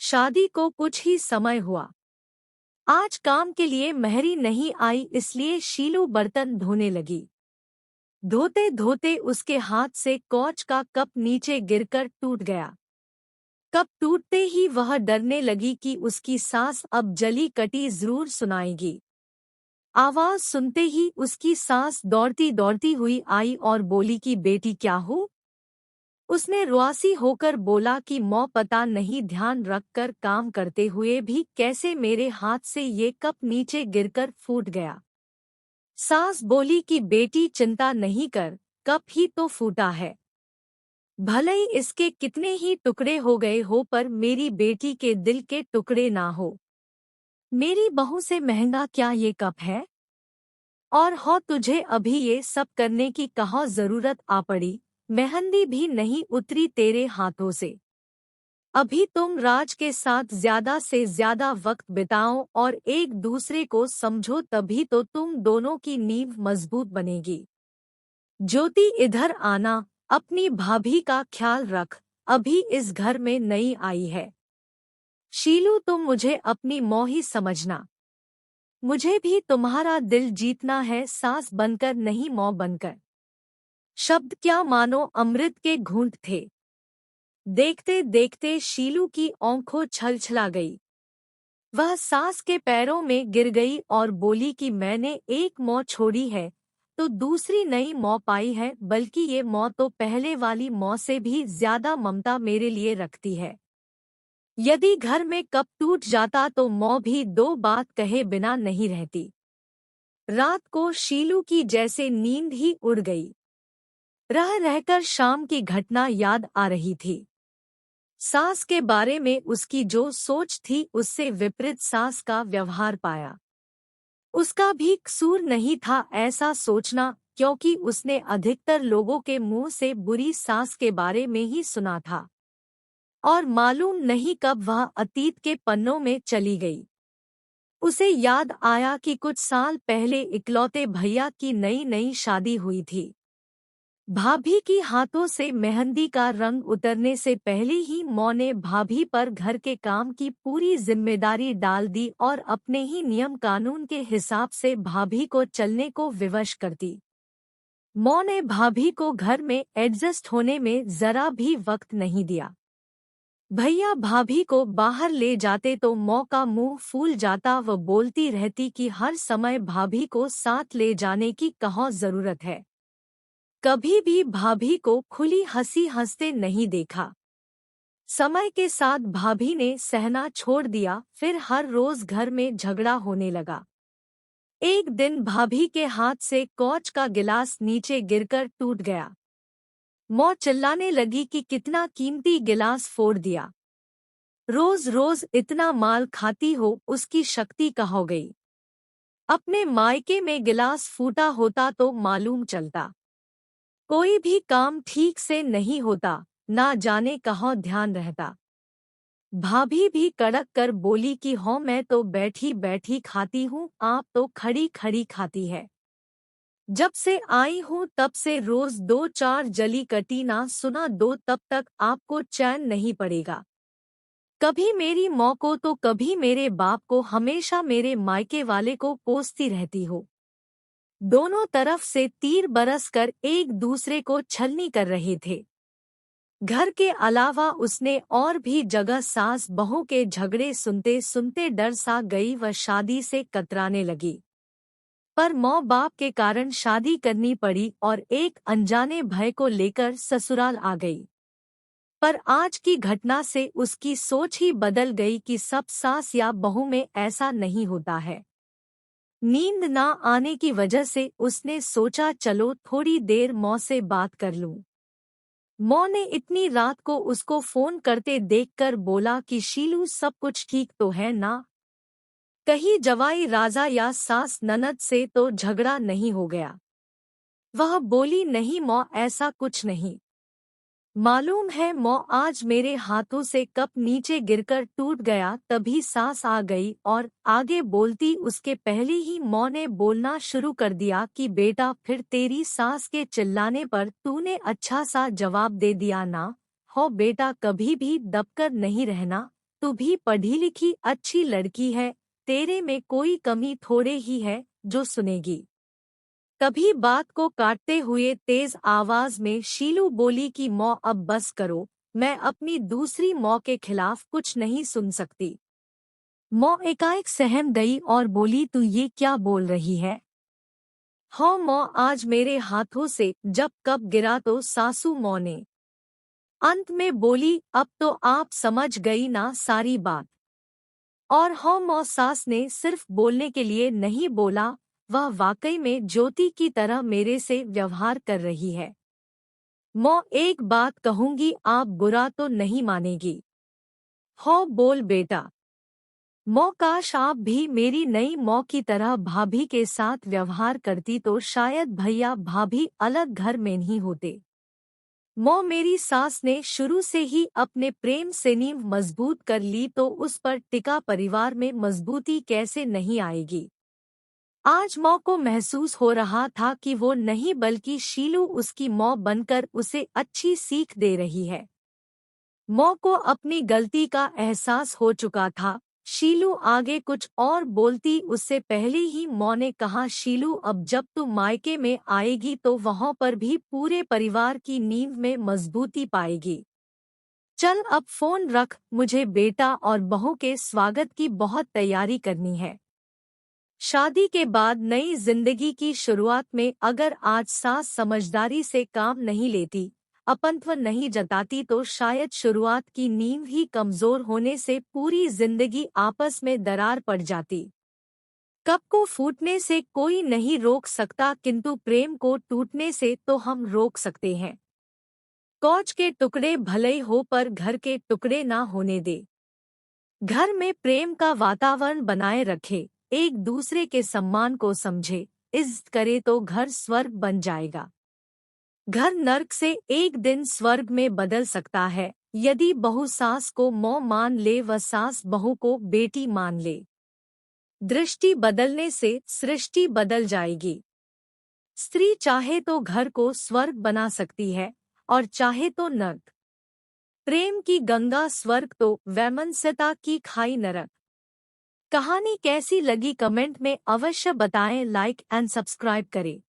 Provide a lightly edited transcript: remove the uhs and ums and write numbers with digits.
शादी को कुछ ही समय हुआ। आज काम के लिए मेहरी नहीं आई, इसलिए शीलू बर्तन धोने लगी। धोते धोते उसके हाथ से कांच का कप नीचे गिरकर टूट गया। कप टूटते ही वह डरने लगी कि उसकी सांस अब जली कटी जरूर सुनाएगी। आवाज सुनते ही उसकी सांस दौड़ती दौड़ती हुई आई और बोली कि बेटी क्या हो? उसने रुआसी होकर बोला कि मौ पता नहीं ध्यान रखकर काम करते हुए भी कैसे मेरे हाथ से ये कप नीचे गिरकर फूट गया। सास बोली कि बेटी चिंता नहीं कर, कप ही तो फूटा है। भले ही इसके कितने ही टुकड़े हो गए हो पर मेरी बेटी के दिल के टुकड़े ना हो। मेरी बहू से महंगा क्या ये कप है? और हो तुझे अभी ये सब करने की कहाँ जरूरत आ पड़ी? मेहंदी भी नहीं उतरी तेरे हाथों से। अभी तुम राज के साथ ज्यादा से ज्यादा वक्त बिताओ और एक दूसरे को समझो, तभी तो तुम दोनों की नींव मजबूत बनेगी। ज्योति इधर आना, अपनी भाभी का ख्याल रख, अभी इस घर में नई आई है। शीलू तुम मुझे अपनी मौही समझना। मुझे भी तुम्हारा दिल जीतना है, सास बनकर नहीं मौ बनकर। शब्द क्या मानो अमृत के घूंट थे। देखते देखते शीलू की आंखों छलछला गई। वह सास के पैरों में गिर गई और बोली कि मैंने एक मौ छोड़ी है तो दूसरी नई मौ पाई है, बल्कि ये मौ तो पहले वाली मौ से भी ज्यादा ममता मेरे लिए रखती है। यदि घर में कप टूट जाता तो मौ भी दो बात कहे बिना नहीं रहती। रात को शीलू की जैसे नींद ही उड़ गई। रह रहकर शाम की घटना याद आ रही थी। सास के बारे में उसकी जो सोच थी उससे विपरीत सास का व्यवहार पाया। उसका भी कसूर नहीं था ऐसा सोचना, क्योंकि उसने अधिकतर लोगों के मुंह से बुरी सास के बारे में ही सुना था और मालूम नहीं कब वह अतीत के पन्नों में चली गई। उसे याद आया कि कुछ साल पहले इकलौते भैया की नई नई शादी हुई थी। भाभी की हाथों से मेहंदी का रंग उतरने से पहले ही मौ ने भाभी पर घर के काम की पूरी जिम्मेदारी डाल दी और अपने ही नियम कानून के हिसाब से भाभी को चलने को विवश कर दी। मौ ने भाभी को घर में एडजस्ट होने में जरा भी वक्त नहीं दिया। भैया भाभी को बाहर ले जाते तो मौ का मुंह फूल जाता, वह बोलती रहती कि हर समय भाभी को साथ ले जाने की कहाँ जरूरत है। कभी भी भाभी को खुली हंसी हंसते नहीं देखा। समय के साथ भाभी ने सहना छोड़ दिया, फिर हर रोज घर में झगड़ा होने लगा। एक दिन भाभी के हाथ से कांच का गिलास नीचे गिरकर टूट गया। मौ चिल्लाने लगी कि कितना कीमती गिलास फोड़ दिया। रोज रोज इतना माल खाती हो, उसकी शक्ति कहाँ हो गई। अपने मायके में गिलास फूटा होता तो मालूम चलता। कोई भी काम ठीक से नहीं होता, ना जाने कहाँ ध्यान रहता। भाभी भी कड़क कर बोली कि हाँ मैं तो बैठी बैठी खाती हूँ, आप तो खड़ी खड़ी खाती है। जब से आई हूँ तब से रोज दो चार जली कटी ना सुना दो, तब तक आपको चैन नहीं पड़ेगा। कभी मेरी माँ को तो कभी मेरे बाप को, हमेशा मेरे मायके वाले को कोसती रहती हो। दोनों तरफ से तीर बरस कर एक दूसरे को छलनी कर रहे थे। घर के अलावा उसने और भी जगह सास बहू के झगड़े सुनते सुनते डर सा गई, वह शादी से कतराने लगी। पर माँ बाप के कारण शादी करनी पड़ी और एक अनजाने भय को लेकर ससुराल आ गई। पर आज की घटना से उसकी सोच ही बदल गई कि सब सास या बहू में ऐसा नहीं होता है। नींद ना आने की वजह से उसने सोचा चलो थोड़ी देर मौ से बात कर लूं। मौ ने इतनी रात को उसको फोन करते देखकर बोला कि शीलू सब कुछ ठीक तो है ना? कहीं जवाई राजा या सास ननद से तो झगड़ा नहीं हो गया? वह बोली नहीं मौ, ऐसा कुछ नहीं। मालूम है मौ, आज मेरे हाथों से कप नीचे गिरकर टूट गया तभी सास आ गई। और आगे बोलती उसके पहले ही मौ ने बोलना शुरू कर दिया कि बेटा फिर तेरी सास के चिल्लाने पर तूने अच्छा सा जवाब दे दिया ना? हो बेटा, कभी भी दबकर नहीं रहना, तू भी पढ़ी लिखी अच्छी लड़की है, तेरे में कोई कमी थोड़े ही है जो सुनेगी। कभी बात को काटते हुए तेज आवाज में शीलू बोली कि मौ अब बस करो, मैं अपनी दूसरी मौ के खिलाफ कुछ नहीं सुन सकती। मौ एकाएक सहम गई और बोली तू ये क्या बोल रही है? हाँ मौ, आज मेरे हाथों से जब कब गिरा तो सासू मौ ने अंत में बोली, अब तो आप समझ गई ना सारी बात। और हाँ मौ, सास ने सिर्फ बोलने के लिए नहीं बोला, वह वाकई में ज्योति की तरह मेरे से व्यवहार कर रही है। मौ, एक बात कहूंगी, आप बुरा तो नहीं मानेगी? हाँ बोल बेटा। मौ, काश आप भी मेरी नई मौ की तरह भाभी के साथ व्यवहार करती तो शायद भैया भाभी अलग घर में नहीं होते। मौ, मेरी सास ने शुरू से ही अपने प्रेम से नींव मजबूत कर ली तो उस पर टिका परिवार में मजबूती कैसे नहीं आएगी। आज मौ को महसूस हो रहा था कि वो नहीं बल्कि शीलू उसकी मौ बनकर उसे अच्छी सीख दे रही है। मौ को अपनी गलती का एहसास हो चुका था। शीलू आगे कुछ और बोलती उससे पहले ही मौ ने कहा, शीलू अब जब तू मायके में आएगी तो वहाँ पर भी पूरे परिवार की नींव में मजबूती पाएगी। चल अब फोन रख, मुझे बेटा और बहू के स्वागत की बहुत तैयारी करनी है। शादी के बाद नई जिंदगी की शुरुआत में अगर आज सास समझदारी से काम नहीं लेती, अपनत्व नहीं जताती तो शायद शुरुआत की नींव ही कमजोर होने से पूरी जिंदगी आपस में दरार पड़ जाती। कप को फूटने से कोई नहीं रोक सकता, किंतु प्रेम को टूटने से तो हम रोक सकते हैं। कौच के टुकड़े भले ही हो पर घर के टुकड़े ना होने दे। घर में प्रेम का वातावरण बनाए रखे, एक दूसरे के सम्मान को समझे, इज्जत करे तो घर स्वर्ग बन जाएगा। घर नर्क से एक दिन स्वर्ग में बदल सकता है यदि बहू सास को मौ मान ले व सास बहू को बेटी मान ले। दृष्टि बदलने से सृष्टि बदल जाएगी। स्त्री चाहे तो घर को स्वर्ग बना सकती है और चाहे तो नर्क। प्रेम की गंगा स्वर्ग तो वैमनस्यता की खाई नरक। कहानी कैसी लगी कमेंट में अवश्य बताएं, लाइक एंड सब्सक्राइब करें।